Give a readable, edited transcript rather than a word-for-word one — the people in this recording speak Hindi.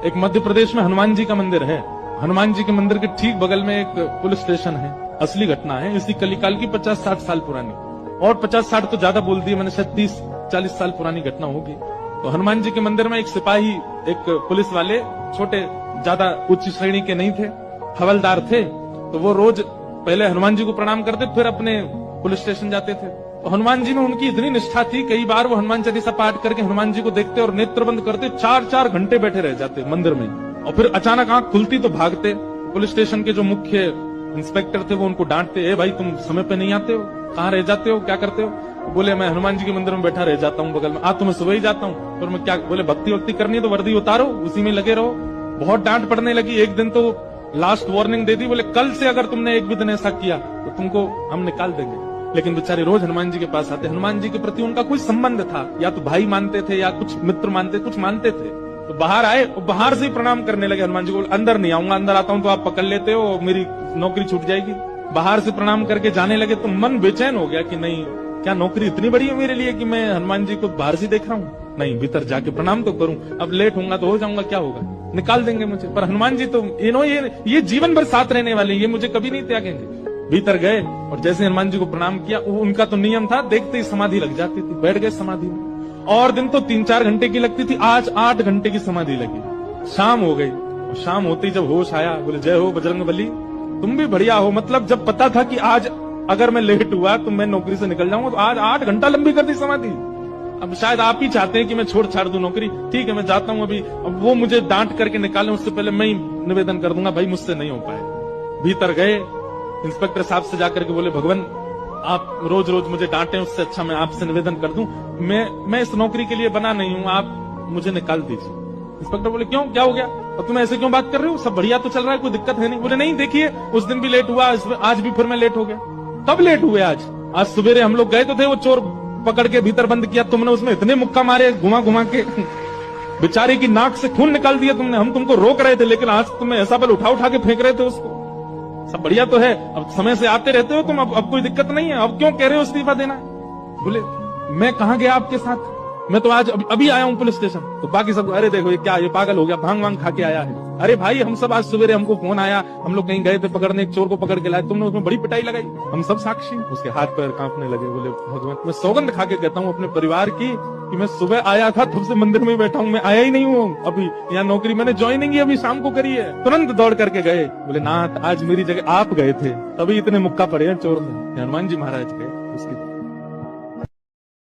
एक मध्य प्रदेश में हनुमान जी का मंदिर है। हनुमान जी के मंदिर के ठीक बगल में एक पुलिस स्टेशन है। असली घटना है, इसी कलिकाल की 50-60 साल पुरानी, और 50-60 तो ज्यादा बोल दिए मैंने, शायद 30-40 साल पुरानी घटना होगी। तो हनुमान जी के मंदिर में एक सिपाही, एक पुलिस वाले, छोटे, ज्यादा उच्च श्रेणी के नहीं थे, हवलदार थे। तो वो रोज पहले हनुमान जी को प्रणाम करते, फिर अपने पुलिस स्टेशन जाते थे। तो हनुमान जी में उनकी इतनी निष्ठा थी, कई बार वो हनुमान चालीसा पाठ करके हनुमान जी को देखते और नेत्र बंद करते, 4-4 घंटे बैठे रह जाते मंदिर में, और फिर अचानक आंख खुलती तो भागते। पुलिस स्टेशन के जो मुख्य इंस्पेक्टर थे वो उनको डांटते, ए भाई तुम समय पे नहीं आते हो, कहाँ रह जाते हो, क्या करते हो? बोले मैं हनुमान जी के मंदिर में बैठा रह जाता हूँ बगल में। तो मैं सुबह ही जाता हूँ। फिर मैं क्या, बोले भक्ति वक्ति करनी है तो वर्दी उतारो, उसी में लगे रहो। बहुत डांट पड़ने लगी। एक दिन तो लास्ट वार्निंग दे दी, बोले कल से अगर तुमने एक भी दिन ऐसा किया तो तुमको हम निकाल देंगे। लेकिन बेचारे रोज हनुमान जी के पास आते। हनुमान जी के प्रति उनका कोई संबंध था, या तो भाई मानते थे या कुछ मित्र मानते, कुछ मानते थे। तो बाहर आए और बाहर से ही प्रणाम करने लगे हनुमान जी को। अंदर नहीं आऊंगा, अंदर आता हूं तो आप पकड़ लेते हो, मेरी नौकरी छूट जाएगी। बाहर से प्रणाम करके जाने लगे तो मन बेचैन हो गया कि नहीं, क्या नौकरी इतनी बड़ी है मेरे लिए कि मैं हनुमान जी को बाहर से देख रहा हूँ? नहीं, भीतर जाके प्रणाम तो करूं। अब लेट होऊंगा तो हो जाऊंगा, क्या होगा, निकाल देंगे मुझे। पर हनुमान जी तो ये जीवन भर साथ रहने वाले, ये मुझे कभी नहीं त्यागेंगे। भीतर गए और जैसे हनुमान जी को प्रणाम किया, उनका तो नियम था, देखते ही समाधि लग जाती थी। बैठ गए समाधि में। और दिन तो 3-4 घंटे की लगती थी, आज 8 घंटे की समाधि लगी। शाम हो गई, और शाम होते ही जब होश आया, बोले जय हो बजरंगबली, तुम भी बढ़िया हो। मतलब जब पता था कि आज अगर मैं लेट हुआ तो मैं नौकरी से निकल जाऊंगा, तो आज 8 घंटा लंबी कर दी समाधि। अब शायद आप ही चाहते हैं कि मैं छोड़ छाड़ दूं नौकरी। ठीक है, मैं जाता हूं अभी। अब वो मुझे डांट करके निकालें उससे पहले मैं ही निवेदन कर दूंगा, भाई मुझसे नहीं हो पाए। भीतर गए, इंस्पेक्टर साहब से जाकर के बोले, भगवान आप रोज रोज मुझे डांटे, उससे अच्छा मैं आपसे निवेदन कर दूं, मैं इस नौकरी के लिए बना नहीं हूं, आप मुझे निकाल दीजिए। इंस्पेक्टर बोले क्यों, क्या हो गया, और तुम ऐसे क्यों बात कर रहे हो, सब बढ़िया तो चल रहा है, कोई दिक्कत है नहीं। बोले नहीं, देखिए उस दिन भी लेट हुआ, आज भी फिर मैं लेट हो गया। कब लेट हुए? आज सवेरे हम लोग गए तो थे, वो चोर पकड़ के भीतर बंद किया तुमने, उसमें इतने मुक्का मारे घुमा घुमा के, बेचारे की नाक से खून निकाल दिया तुमने। हम तुमको रोक रहे थे, लेकिन आज तुम्हें ऐसा बल उठा उठा के फेंक रहे थे उसको। सब बढ़िया तो है, अब समय से आते रहते हो तुम, अब कोई दिक्कत नहीं है, अब क्यों कह रहे हो इस्तीफा देना? बोले मैं कहां गया आपके साथ, मैं तो आज अभी आया हूं पुलिस स्टेशन। तो बाकी सब, अरे देखो ये क्या, ये पागल हो गया, भांग वांग खा के आया है। अरे भाई हम सब आज सवेरे, हमको फोन आया, हम लोग कहीं गए थे पकड़ने, एक चोर को पकड़ के लाए, तुमने उसमें बड़ी पिटाई लगाई, हम सब साक्षी। उसके हाथ पैर कांपने लगे। बोले भगवान, मैं सौगंध खा के कहता हूँ अपने परिवार की कि मैं सुबह आया था, तब से मंदिर में बैठा हूँ, मैं आया ही नहीं हूँ अभी। यहाँ नौकरी मैंने ज्वाइनिंग ही अभी शाम को करी है। तुरंत दौड़ करके गए। बोले नाथ, आज मेरी जगह आप गए थे, तभी इतने मुक्का पड़े हैं चोर में। हनुमान जी महाराज गए, उसकी